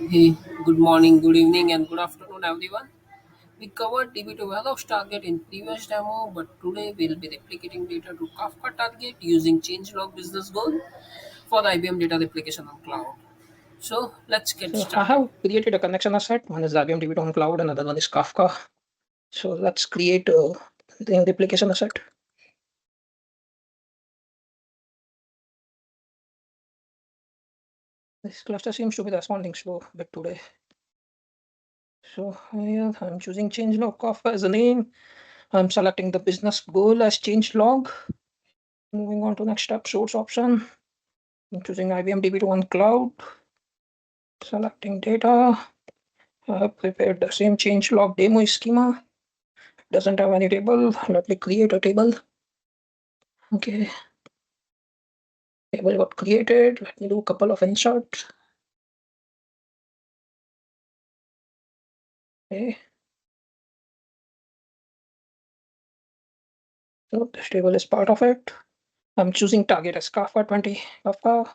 Hey, good morning, good evening, and good afternoon, everyone. We covered DB2 Warehouse target in previous demo, but today we'll be replicating data to Kafka target using changelog business goal for the IBM data replication on cloud. So let's get So I started. have created a connection asset. One is the IBM DB on cloud, another one is Kafka. So let's create the replication asset. This cluster seems to be responding slow a bit today. So here I'm choosing changelog Kafka as the name. I'm selecting the business goal as changelog. Moving on to next step, source option. I'm choosing IBM DB2 on cloud. Selecting data. I have prepared the same changelog demo schema. Doesn't have any table. Let me create a table. Okay, table got created. Let me do a couple of inserts. Okay, so this table is part of it. I'm choosing target as Kafka 20 Kafka.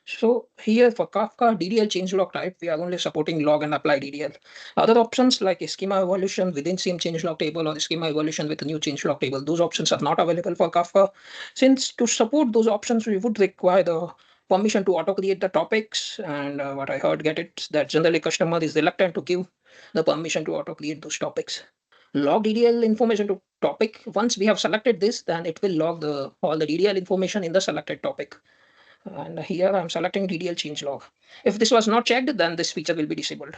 So here for Kafka DDL changelog type, we are only supporting log and apply DDL. Other options like a schema evolution within same changelog table or schema evolution with a new changelog table, those options are not available for Kafka. Since to support those options, we would require the permission to auto create the topics. And what I heard get it that generally customer is reluctant to give the permission to auto create those topics. Log DDL information to topic. Once we have selected this, then it will log all the DDL information in the selected topic. And here I'm selecting DDL change log. If this was not checked, then this feature will be disabled.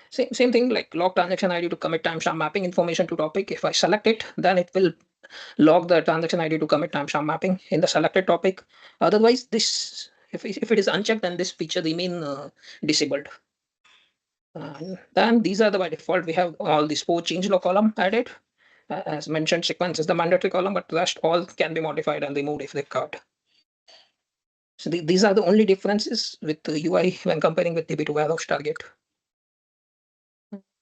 Same thing like log transaction ID to commit timestamp mapping information to topic. If I select it, then it will log the transaction ID to commit timestamp mapping in the selected topic. Otherwise, this if it is unchecked, then this feature remain disabled. And then these are the by default. We have all these 4 changelog column added. As mentioned, sequence is the mandatory column, but the rest all can be modified and removed if required. So these are the only differences with the UI when comparing with DB2 warehouse target.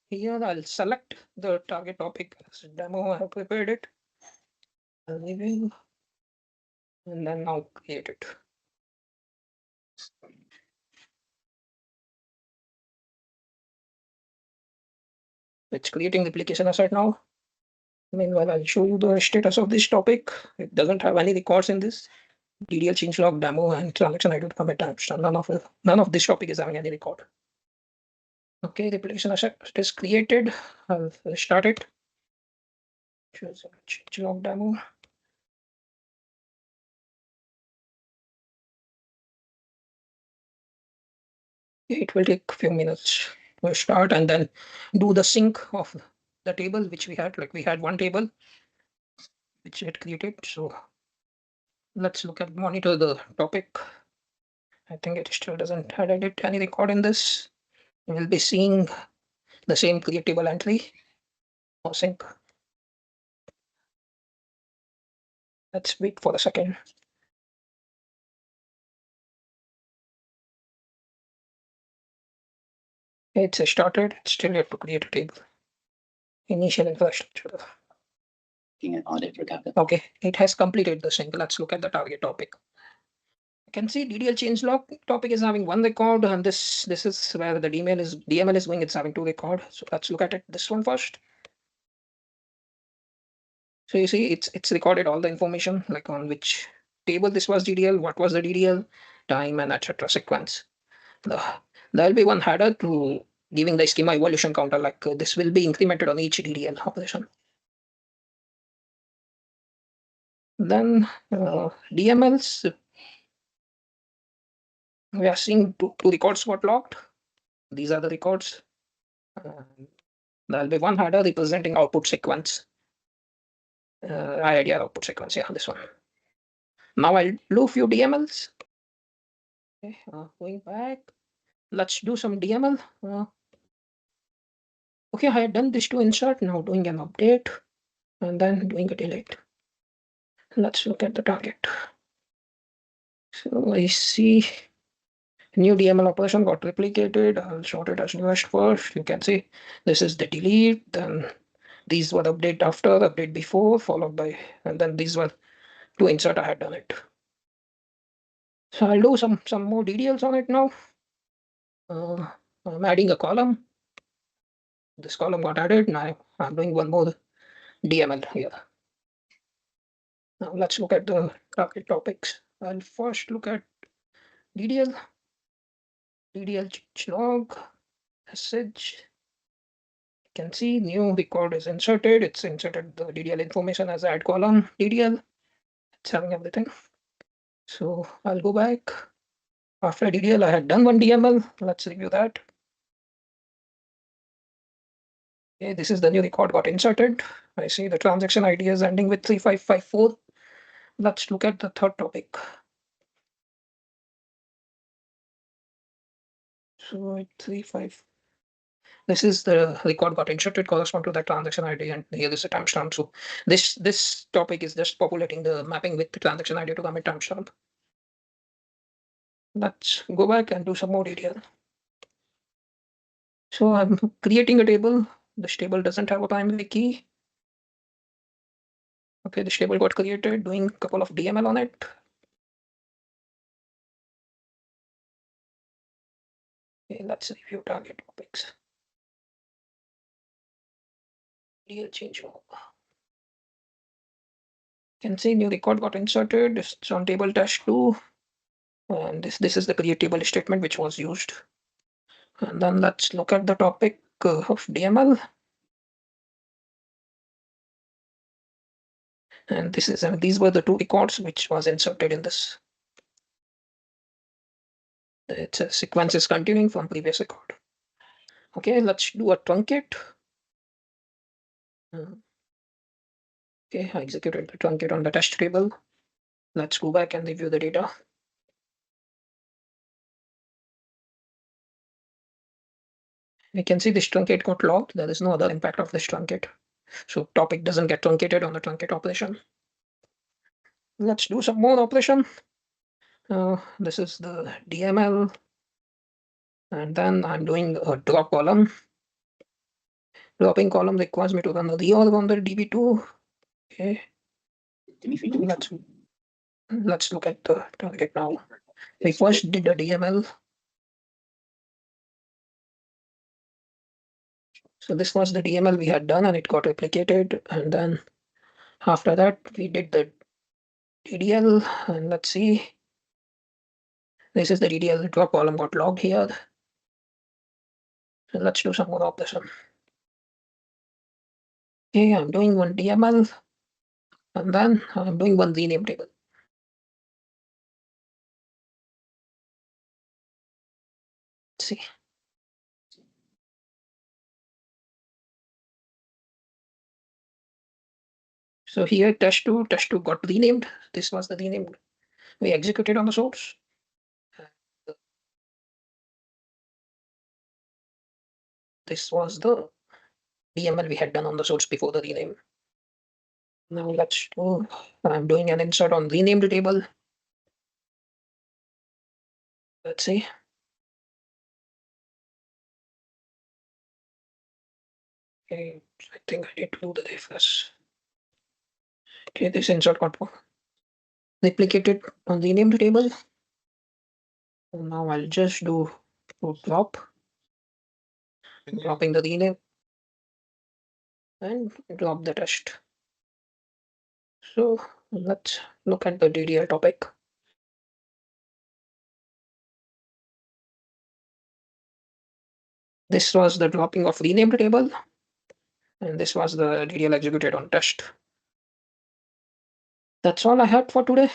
Here I'll select the target topic as demo. I have prepared it. I'll review and then now create it. It's creating the application asset now. Meanwhile, I'll show you the status of this topic. It doesn't have any records in this. DDL changelog demo and transaction ID commit timestamp. None of this topic is having any record. Okay, the application asset is created. I'll start it. Choose changelog demo. It will take a few minutes to start and then do the sync of the table which we had. Like we had one table which it created. So let's look at monitor the topic. I think it still doesn't edit any record in this. We will be seeing the same create table entry or sync. Let's wait for a second. It's started. It's still yet to create a table. Initial infrastructure. An audit for Kafka. Okay, it has completed the sync. Let's look at the target topic. You can see DDL changelog topic is having one record, and this is where the DML is going. It's having 2 record. So let's look at it. This one first. So you see, it's recorded all the information like on which table this was DDL, what was the DDL, time, and etc. sequence. There'll be one header to giving the schema evolution counter. Like this will be incremented on each DDL operation. Then DMLs, we are seeing two records got logged. These are the records. There'll be one header representing output sequence. IIDR output sequence. Yeah, this one. Now I'll do a few DMLs. Okay, going back. Let's do some DML. Okay, I had done this to insert. Now doing an update and then doing a delete. Let's look at the target. So I see new DML operation got replicated. I'll show it as newest first. You can see this is the delete. Then these were the update after, update before, followed by, and then these were to insert. I had done it. So I'll do some more DDLs on it now. Uh, I'm adding a column. This column got added. Now I'm doing one more DML here. Now let's look at the target topics. I'll first look at DDL, DDL change log, message. You can see new record is inserted. It's inserted the DDL information as add column DDL. It's having everything. So I'll go back. After DDL, I had done one DML. Let's review that. Okay, this is the new record got inserted. I see the transaction ID is ending with 3554. Let's look at the third topic. So 35. This is the record got inserted correspond to that transaction ID, and here is the timestamp. So this topic is just populating the mapping with the transaction ID to commit timestamp. Let's go back and do some more detail. So I'm creating a table. This table doesn't have a primary key. Okay, this table got created, doing a couple of DML on it. Okay, let's review target topics. Real change log. You can see new record got inserted. It's on table dash 2. And this is the create table statement which was used. And then let's look at the topic of DML. And this is these were the two records which was inserted in this. It's a sequence is continuing from previous record. Okay, let's do a truncate. Okay, I executed the truncate on the test table. Let's go back and review the data. We can see this truncate got logged. There is no other impact of this truncate. So topic doesn't get truncated on the truncate operation. Let's do some more operation. This is the DML. And then I'm doing a drop column. Dropping column requires me to run a reorg on the DB2. Okay. Let's look at the target now. We first did the DML. So this was the DML we had done and it got replicated. And then after that, we did the DDL. And let's see. This is the DDL drop column got logged here. So let's do some more of this one. Okay, I'm doing one DML. And then I'm doing one rename table. Let's see. So here test2 got renamed. This was the renamed we executed on the source. This was the DML we had done on the source before the rename. Now let's do, I'm doing an insert on renamed table. Let's see. Okay, I think I need to do the refresh. Okay, this insert got replicated on renamed table. So now I'll just do dropping the rename and drop the test. So let's look at the DDL topic. This was the dropping of renamed table, and this was the DDL executed on test. That's all I had for today.